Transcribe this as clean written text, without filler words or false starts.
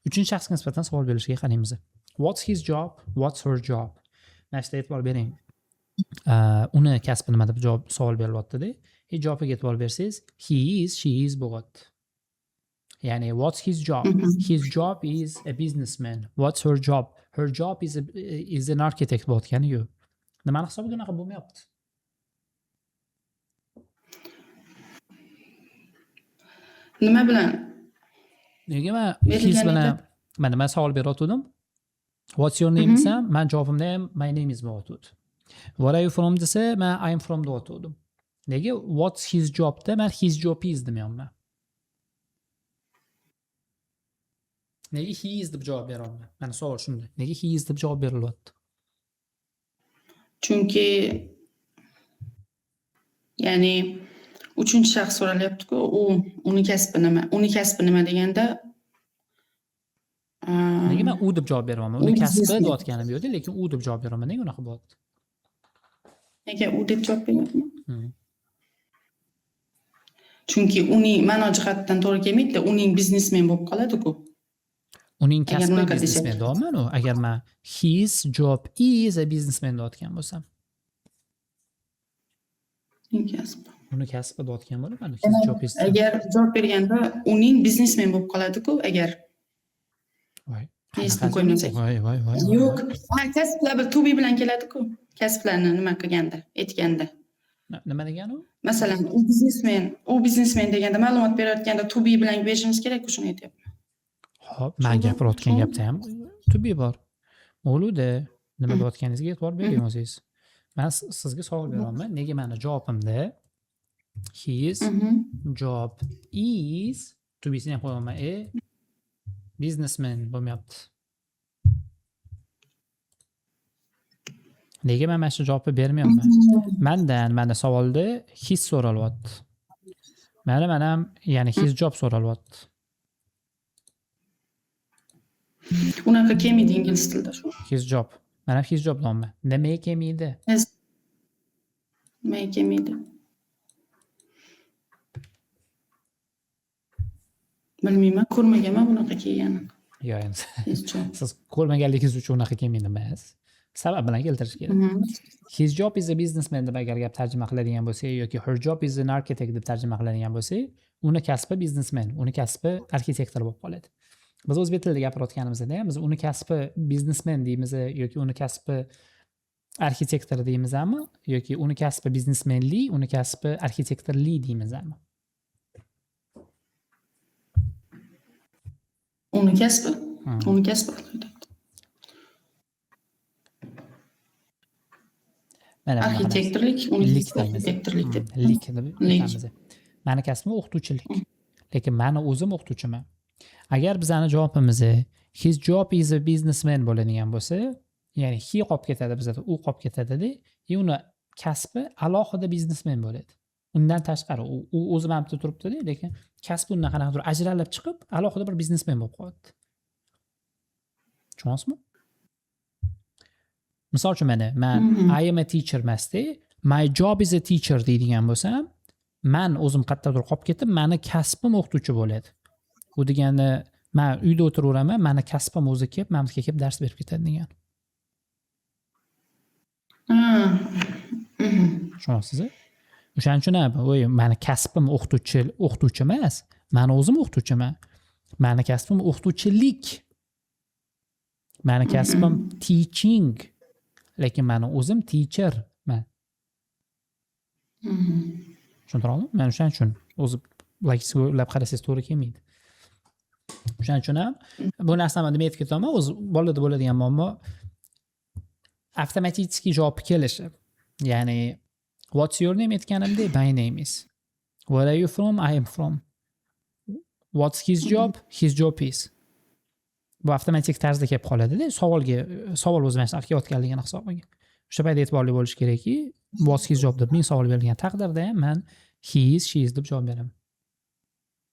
Uchinchi shaxsga nisbatan savol berishiga qaraymiz. What's his job? What's her job? Mana shunga e'tibor bering. Uni kasbi nima deb savol berilyapti-da. Javobiga e'tibor bersangiz, he is, she is bo'lyapti. Ya'ni what's his job? His job is a businessman. What's her job? Her job is an architect bo'layotgani-yu. Nima hisobiga unaqa bo'lmayapti? Nima bilan? Nega men his bilan mana savol berayotgandim. What's your name desam, men javobimda ham my name is bo'lyapti. Where are you from desa, men I'm from deyotgandim. Nega what's his job da men his job is demayapman. Nega he is deb javob berolmayman? Mana savol shunda. Nega he is deb javob berilyapti? Chunki ya'ni uchinchi shaxs so'ralyapti-ku, uni kasbi nima? Uni kasbi nima deganda nega men u deb javob beraman? Uni kasbi deyotganim yo'q, lekin u deb javob beraman. Nega unaqa bo'lyapti? Nega u deb javob beryapman? Chunki uning ma'no jihatdan to'g'ri kelmaydi, uning biznesmen bo'lib qoladi-ku. Uning kasbi biznesmen deyapman u. Agar men his job is a businessman deyotgan bo'lsam. Uni kasbi deyotgan bo'laman. His job is. Agar javob berganda uning biznesmen bo'lib qoladi-ku, agar voy. Esni qo'ymasak. Voy. Yo'q, kasblar to be bilan keladi-ku. Kasblarni nima qilganda, aytganda. Nima degan u? Masalan, u biznesmen deganda ma'lumot berayotganda to be bilan berishimiz kerak-ku, shuni aytyapman. Hop, men gapirayotgan gapda ham to be bor. O'luda nima deyotganingizga e'tibor bering o'zingiz. Men sizga savol beraman. Nega meni javobimda his job is to be sini ham qo'yaman. Businessman bo'lmayapti. Nega men mana shu javobni bermayapman? Mendan mana savolda his so'ralyapti. Mana ham ya'ni his job so'ralyapti. Unaqa kelmaydi ingliz tilida shu. His job. Mana his job deyapman. Nima kelmaydi? Nima kelmaydi? Bilmayman, ko'rmaganman bunaqa kelganini. Yo'q endi. Siz ko'rmaganligingiz uchun unaqa kelmaydi emas. Sabab bilan keltirish kerak. His job is a businessman deb agar gap tarjima qiladigan bo'lsak yoki her job is an architect deb tarjima qiladigan bo'lsak, uni kasbi businessman, uni kasbi arxitektor bo'lib qoladi. Biz o'zbek tilida gapirayotganimizda ham biz uni kasbi businessman deymiz yoki uni kasbi arxitektor deymizmi yoki uni kasbi businessmanli, uni kasbi arxitektorli deymizmi? Uni kasbi. Arxitektorlik, arxitektorlik deb. Meni kasbim o'qituvchilik. Lekin meni o'zim o'qituvchiman. Agar bizning javobimiz his job is a businessman bo'ladigan bo'lsa, ya'ni he qolib ketadi bizda, u qolib ketadi-da, uni kasbi alohida businessman bo'ladi. Undan tashqari u o'zi ham turibdi-da, lekin kasbi undan qanaqadir ajralib chiqib, alohida bir businessman bo'lib qoladi. Tushunasizmi? Misol uchun men I am a teacher emasda, my job is a teacher deydigan bo'lsam, men o'zim qayerdadir qolib ketib, meni kasbim o'qituvchi bo'ladi. Bu degani men uyda o'tiraveraman, meni kasbim o'zi kelib, menga kelib dars berib ketadi degan. Tushunasiz? O'shaning uchun meni kasbim o'qituvchi emas, men o'zim o'qituvchiman. Meni kasbim o'qituvchilik. Meni kasbim teaching. Lekin meni o'zim teacherman. Tushundingizmi? Men o'shaning uchun o'zi lab qarasangiz to'g'ri kelmaydi. O'shaning uchun ham bu narsani nima aytib ketaman, o'zi bolada bo'ladigan muammo avtomatik javob kelishi. Ya'ni what's your name aytganimda my name is. Where are you from? I am from. What's his job? His job is. Bu avtomatik tarzda kelib qoladi-da, savol o'zi mana shu kelayotganligini hisobiga. O'sha paytda e'tiborli bo'lish kerakki, what's his job deb men savol bergan taqdirda ham men he is, she is deb javob beraman.